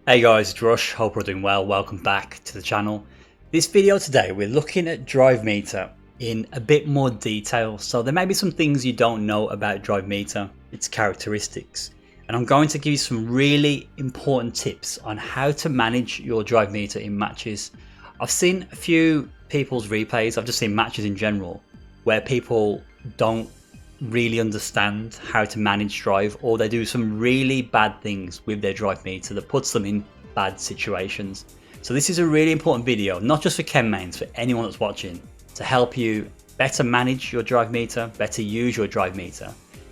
Hey guys, it's Rush, hope we're doing well, welcome back to the channel. This video today we're looking at drive meter in a bit more detail, so there may be some things you don't know about drive meter, its characteristics, and I'm going to give you some really important tips on how to manage your drive meter in matches. I've seen a few people's replays, I've just seen matches in general, where people don't really understand how to manage drive, or they do some really bad things with their drive meter that puts them in bad situations. So this is a really important video, not just for chem mains, for anyone that's watching, to help you better manage your drive meter, better use your drive meter,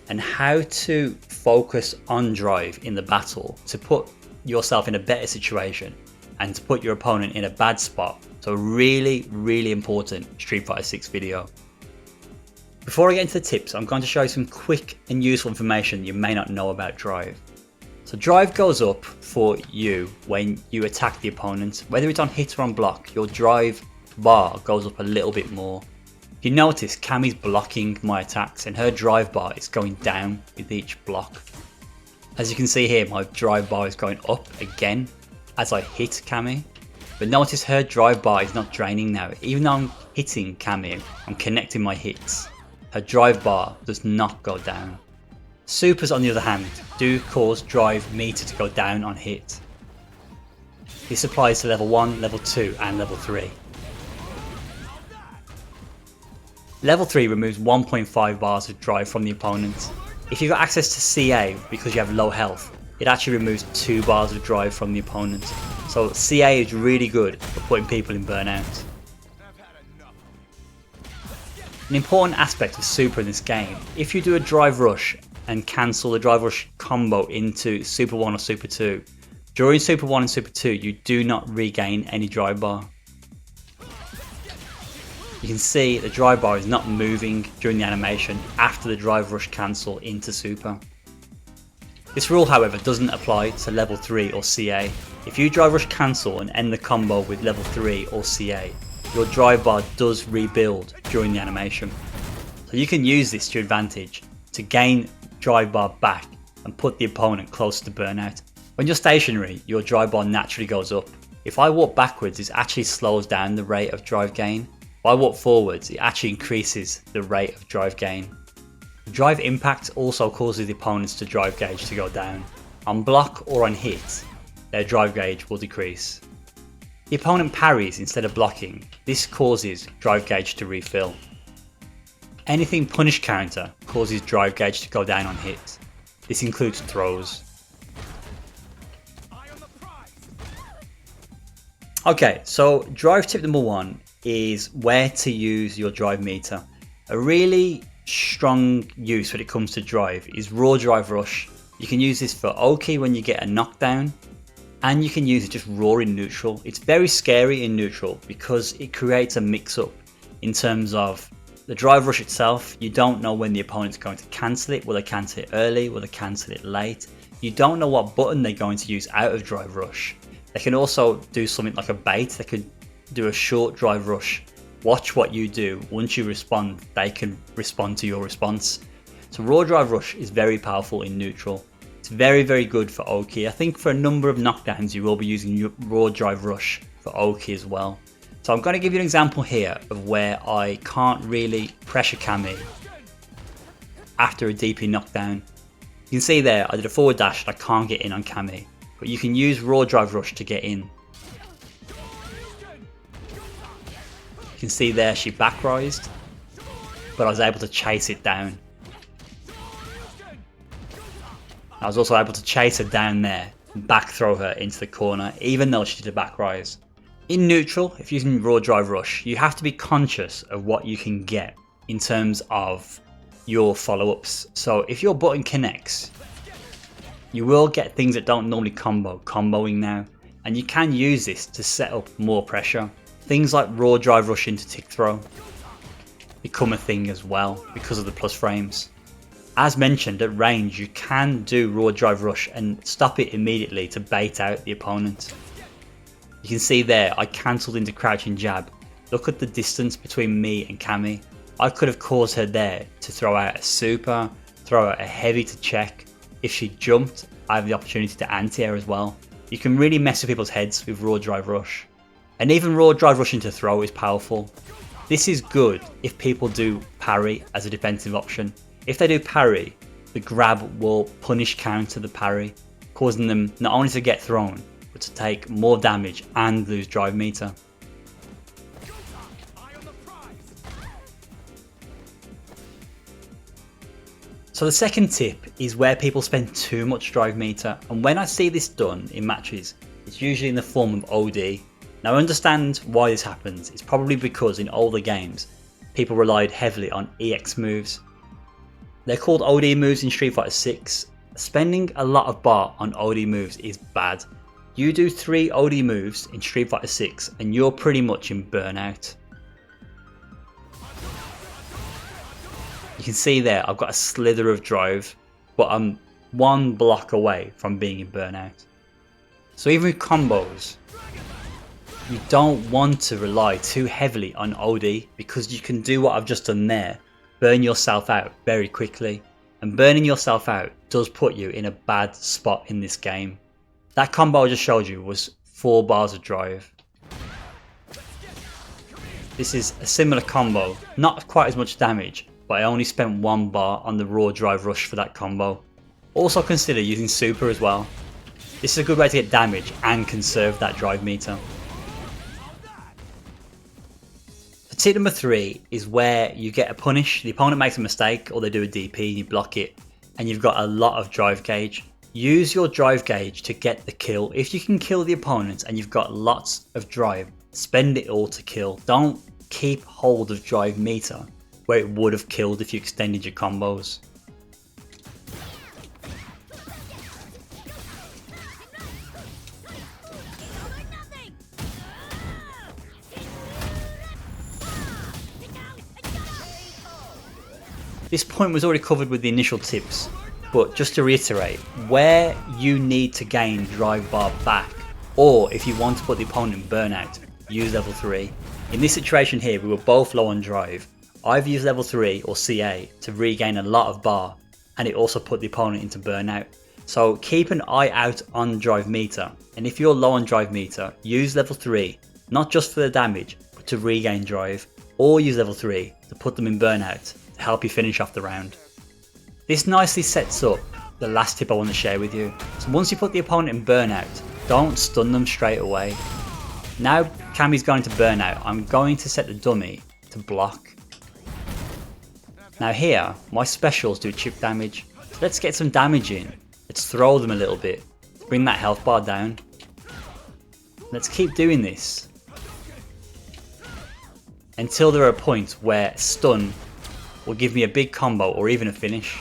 and how to focus on drive in the battle to put yourself in a better situation and to put your opponent in a bad spot. So really important Street Fighter 6 video. Before I get into the tips, I'm going to show you some quick and useful information you may not know about drive. So drive goes up for you when you attack the opponent. Whether it's on hit or on block, your drive bar goes up a little bit more. If you notice, Cammy's blocking my attacks and her drive bar is going down with each block. As you can see here, my drive bar is going up again as I hit Cammy. But notice her drive bar is not draining now. Even though I'm hitting Cammy, I'm connecting my hits. Her drive bar does not go down. Supers, on the other hand, do cause drive meter to go down on hit. This applies to level 1, level 2 and level 3. Level 3 removes 1.5 bars of drive from the opponent. If you've got access to CA because you have low health, it actually removes 2 bars of drive from the opponent. So CA is really good for putting people in burnout. An important aspect of super in this game, if you do a drive rush and cancel the drive rush combo into super 1 or super 2, during super 1 and super 2 you do not regain any drive bar. You can see the drive bar is not moving during the animation after the drive rush cancel into super. This rule, however, doesn't apply to level 3 or CA. If you drive rush cancel and end the combo with level 3 or CA, your drive bar does rebuild during the animation. So you can use this to your advantage to gain drive bar back and put the opponent close to burnout. When you're stationary, your drive bar naturally goes up. If I walk backwards, it actually slows down the rate of drive gain. If I walk forwards, it actually increases the rate of drive gain. Drive impact also causes the opponent's drive gauge to go down. On block or on hit, their drive gauge will decrease. The opponent parries instead of blocking. This causes drive gauge to refill. Anything punish counter causes drive gauge to go down on hit. This includes throws. Okay, so drive tip number 1 is where to use your drive meter. A really strong use when it comes to drive is raw drive rush. You can use this for Oki when you get a knockdown, and you can use it just raw in neutral. It's very scary in neutral because it creates a mix-up in terms of the drive rush itself. You don't know when the opponent's going to cancel it. Will they cancel it early? Will they cancel it late? You don't know what button they're going to use out of drive rush. They can also do something like a bait. They could do a short drive rush. Watch what you do. Once you respond, they can respond to your response. So raw drive rush is very powerful in neutral. It's very good for Oki. I think for a number of knockdowns you will be using raw drive rush for Oki as well. So I'm going to give you an example here of where I can't really pressure Cammy after a DP knockdown. You can see there I did a forward dash and I can't get in on Cammy, but you can use raw drive rush to get in. You can see there she back rised, but I was able to chase it down. I was also able to chase her down there and back throw her into the corner even though she did a back rise. In neutral, if using raw drive rush, you have to be conscious of what you can get in terms of your follow-ups. So if your button connects, you will get things that don't normally comboing now, and you can use this to set up more pressure. Things like raw drive rush into tick throw become a thing as well because of the plus frames. As mentioned, at range you can do raw drive rush and stop it immediately to bait out the opponent. You can see there I cancelled into crouching jab. Look at the distance between me and Cammy. I could have caused her there to throw out a super, throw out a heavy to check. If she jumped, I have the opportunity to anti-air as well. You can really mess with people's heads with raw drive rush. And even raw drive rush into throw is powerful. This is good if people do parry as a defensive option. If they do parry, the grab will punish counter the parry, causing them not only to get thrown, but to take more damage and lose drive meter. So the second tip is where people spend too much drive meter, and when I see this done in matches, it's usually in the form of OD. Now I understand why this happens. It's probably because in older games, people relied heavily on EX moves. They're called OD moves in Street Fighter 6. Spending a lot of bar on OD moves is bad. You do 3 OD moves in Street Fighter 6 and you're pretty much in burnout. You can see there I've got a slither of drive, but I'm 1 block away from being in burnout. So even with combos, you don't want to rely too heavily on OD because you can do what I've just done there, burn yourself out very quickly, and burning yourself out does put you in a bad spot in this game. That combo I just showed you was 4 bars of drive. This is a similar combo, not quite as much damage, but I only spent 1 bar on the raw drive rush for that combo. Also consider using super as well. This is a good way to get damage and conserve that drive meter. Tip number 3 is where you get a punish, the opponent makes a mistake or they do a DP and you block it and you've got a lot of drive gauge. Use your drive gauge to get the kill. If you can kill the opponent and you've got lots of drive, spend it all to kill. Don't keep hold of drive meter where it would have killed if you extended your combos. This point was already covered with the initial tips, but just to reiterate, where you need to gain drive bar back, or if you want to put the opponent in burnout, use level 3. In this situation here, we were both low on drive. I've used level 3 or CA to regain a lot of bar, and it also put the opponent into burnout. So keep an eye out on drive meter, and if you're low on drive meter, use level 3, not just for the damage, but to regain drive, or use level 3 to put them in burnout to help you finish off the round. This nicely sets up the last tip I want to share with you. So once you put the opponent in burnout, don't stun them straight away. Now Cammy's going to burnout, I'm going to set the dummy to block. Now here, my specials do chip damage. So let's get some damage in. Let's throw them a little bit, bring that health bar down. Let's keep doing this until there are points where stun will give me a big combo or even a finish.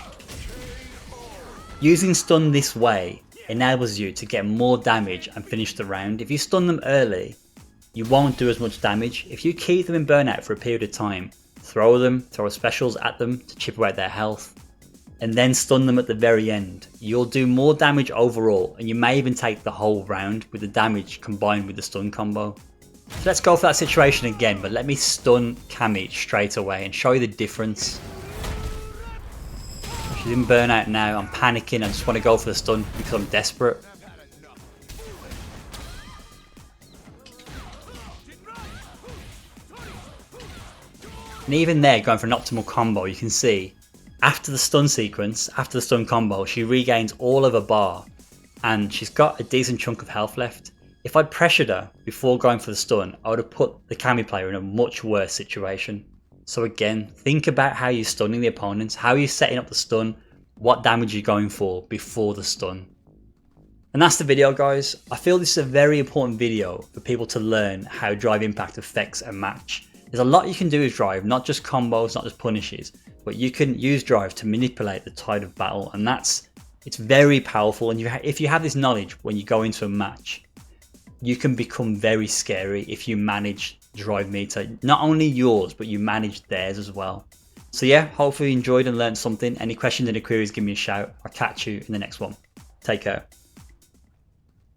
Using stun this way enables you to get more damage and finish the round. If you stun them early, you won't do as much damage. If you keep them in burnout for a period of time, throw specials at them to chip away at their health, and then stun them at the very end, you'll do more damage overall, and you may even take the whole round with the damage combined with the stun combo. So let's go for that situation again, but let me stun Cammy straight away and show you the difference. She's in burnout now, I'm panicking, I just want to go for the stun because I'm desperate. And even there, going for an optimal combo, you can see after the stun sequence, after the stun combo, she regains all of her bar and she's got a decent chunk of health left. If I'd pressured her before going for the stun, I would have put the Cammy player in a much worse situation. So again, think about how you're stunning the opponents, how you're setting up the stun, what damage you're going for before the stun. And that's the video, guys. I feel this is a very important video for people to learn how drive impact affects a match. There's a lot you can do with drive, not just combos, not just punishes, but you can use drive to manipulate the tide of battle, and it's very powerful. And if you have this knowledge when you go into a match, you can become very scary if you manage drive meter, not only yours, but you manage theirs as well. So yeah, hopefully you enjoyed and learned something. Any questions, any queries, give me a shout. I'll catch you in the next one. Take care.